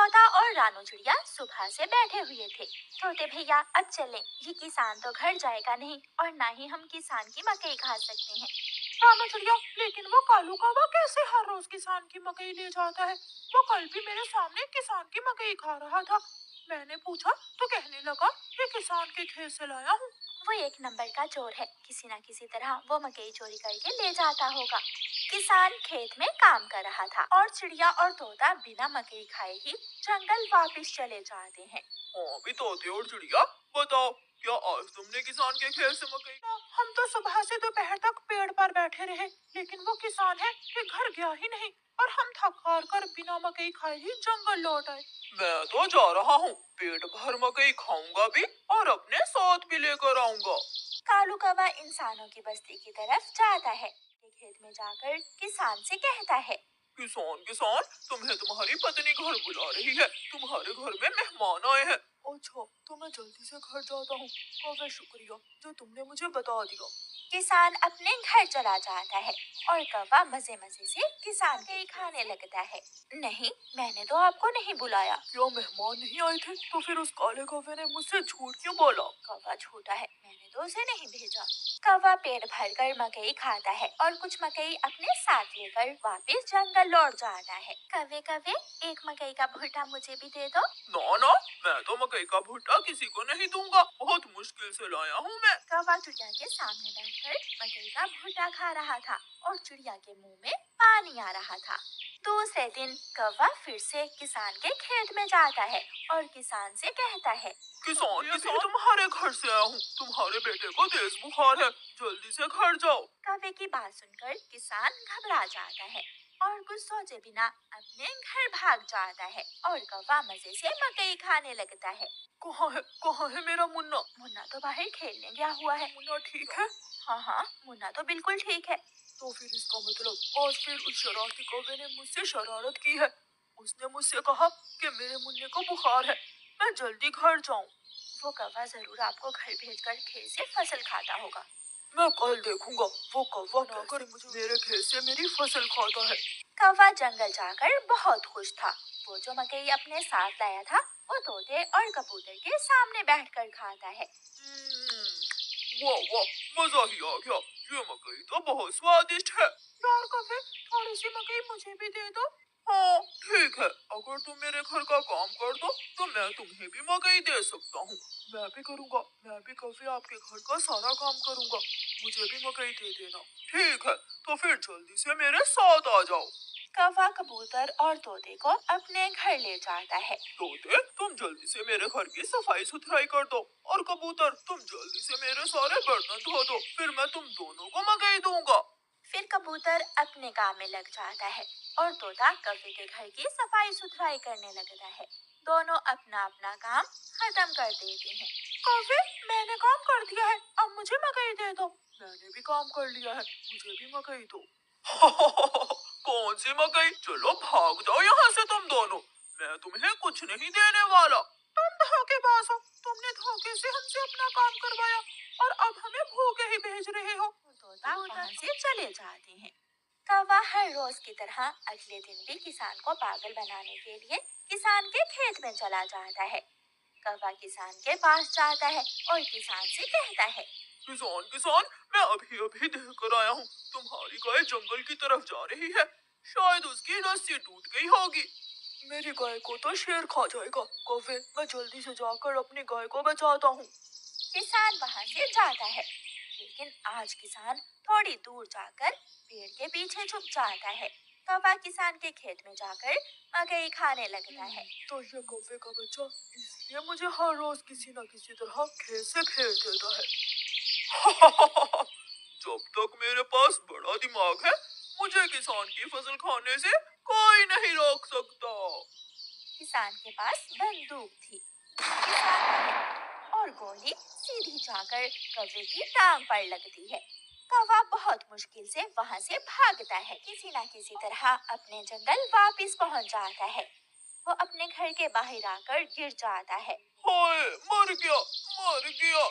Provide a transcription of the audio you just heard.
तोता और रानू चिड़िया सुबह से बैठे हुए थे। तोते भैया अब चलें, ये किसान तो घर जाएगा नहीं और ना ही हम किसान की मकई खा सकते हैं। रानू चिड़िया, लेकिन वो कालू कौवा कैसे हर रोज किसान की मकई ले जाता है? वो कल भी मेरे सामने किसान की मकई खा रहा था। मैंने पूछा तो कहने लगा ये किसान के खेत से लाया हूँ। वो एक नंबर का चोर है, किसी न किसी तरह वो मकई चोरी करके ले जाता होगा। किसान खेत में काम कर रहा था और चिड़िया और तोता बिना मकई खाए ही जंगल वापस चले जाते हैं। हाँ भी तोते और चिड़िया, बताओ क्या आज तुमने किसान के खेत से मकई? हम तो सुबह से दोपहर तक पेड़ पर बैठे रहे, लेकिन वो किसान है कि घर गया ही नहीं और हम थक हार कर बिना मकई खाए ही जंगल लौट आए। मैं तो जा रहा हूँ, पेट भर मकई खाऊंगा भी और अपने साथ भी लेकर आऊंगा। कालू कौवा इंसानों की बस्ती की तरफ जाता है। ये खेत में जाकर किसान से कहता है, किसान किसान, तुम्हें तुम्हारी पत्नी घर बुला रही है, तुम्हारे घर में मेहमान आए हैं। अच्छा, तो मैं जल्दी से घर जाता हूँ। कौवे शुक्रिया जो तुमने मुझे बता दिया। किसान अपने घर चला जाता है और कौवा मजे मजे से किसान के खाने लगता है। नहीं, मैंने तो आपको नहीं बुलाया। क्या मेहमान नहीं आए थे? तो फिर उस काले कौवे ने मुझसे झूठ क्यों बोला? कौवा झूठा है, मैंने तो उसे नहीं भेजा। कौवा पेट भरकर मकई खाता है और कुछ मकई अपने साथ लेकर वापस जंगल लौट जाता है। कौवे कौवे, एक मकई का भुट्टा मुझे भी दे दो। ना ना, मैं तो मकई का भुट्टा किसी को नहीं दूंगा, बहुत मुश्किल से लाया हूँ मैं। कौवा चिड़िया के सामने बैठकर मकई का भुट्टा खा रहा था और चिड़िया के मुंह में पानी आ रहा था। दूसरे दिन कौवा फिर से किसान के खेत में जाता है और किसान से कहता है, किसान किसान, तुम्हारे घर से आया हूँ, तुम्हारे बेटे को तेज बुखार है, जल्दी से घर जाओ। कौवे की बात सुनकर किसान घबरा जाता है और कुछ सोचे बिना अपने घर भाग जाता है और कौवा मजे से मकई खाने लगता है। कहाँ है मेरा मुन्ना? मुन्ना तो बाहर खेलने गया हुआ है। मुन्ना ठीक है? हाँ हाँ, मुन्ना तो बिल्कुल ठीक है। तो फिर इसका मतलब आज फिर उस शरारती कौवे ने मुझसे शरारत की है। उसने मुझसे कहा कि मेरे मुन्ने को बुखार है, मैं जल्दी घर जाऊं। वो कौवा जरूर आपको घर भेजकर खेत से फसल खाता होगा। मैं कल देखूंगा वो कौवा कैसे मुझे मेरे खेत से मेरी फसल खाता है। कौवा जंगल जाकर बहुत खुश था। वो जो मकई अपने साथ लाया था वो तोते और कबूतर के सामने बैठकर खाता है। वाह वाह, मजा ही आ गया, ये मकई तो बहुत स्वादिष्ट है। यार कौवे, थोड़ी सी मकई मुझे भी दे दो। हाँ ठीक है, अगर तुम मेरे घर का काम कर दो तो मैं तुम्हें भी मकई दे सकता हूँ। मैं भी करूँगा, मैं भी कौवे आपके घर का सारा काम करूँगा, मुझे भी मकई दे देना। ठीक है, तो फिर जल्दी से मेरे साथ आ जाओ। कौवा कबूतर और तोते को अपने घर ले जाता है। तोते, तुम जल्दी से मेरे घर की सफाई सुथराई कर दो और कबूतर तुम जल्दी से मेरे सारे बर्तन धो दो, फिर मैं तुम दोनों को मकई दूंगा। फिर कबूतर अपने काम में लग जाता है और तोता कौवे के घर की सफाई सुथराई करने लगता है। दोनों अपना अपना काम खत्म कर देते हैं। कौवे, मैंने काम कर दिया है, अब मुझे मकई दे दो। मैंने भी काम कर लिया है, मुझे भी मकई दो। कौन सी मकई? चलो भाग जाओ यहाँ से तुम दोनों, मैं तुम्हें कुछ नहीं देने वाला। तुम धोखेबाज हो, तुमने धोखे से हमसे अपना काम करवाया और अब हमें भूखे ही भेज रहे हो। तोता वहाँ से चले जाते हैं। कौवा हर रोज की तरह अगले दिन भी किसान को पागल बनाने के लिए किसान के खेत में चला जाता है। कौवा किसान के पास जाता है और किसान से कहता है, किसान किसान, मैं अभी अभी देख कर आया हूँ, तुम्हारी गाय जंगल की तरफ जा रही है, शायद उसकी रस्सी टूट गई होगी। मेरी गाय को तो शेर खा जाएगा। कौवे, मैं जल्दी से जाकर अपनी गाय को बचाता हूँ। किसान वहाँ से जाता है, लेकिन आज किसान थोड़ी दूर जाकर पेड़ के पीछे छुप जाता है। कौवा किसान के खेत में जाकर मकई खाने लगता है। तो ये कौवे का बच्चा इसलिए मुझे हर रोज किसी न किसी तरह खेत से भेज देता है। जब तक मेरे पास बड़ा दिमाग है, मुझे किसान की फसल खाने से कोई नहीं रोक सकता। किसान के पास बंदूक थी। किसान और गोली सीधी जाकर कौवे की टांग पर लगती है। कौवा बहुत मुश्किल से वहाँ से भागता है, किसी न किसी तरह अपने जंगल वापस पहुँच जाता है। वो अपने घर के बाहर आकर गिर जाता है। हाय, मर गया, मर गया।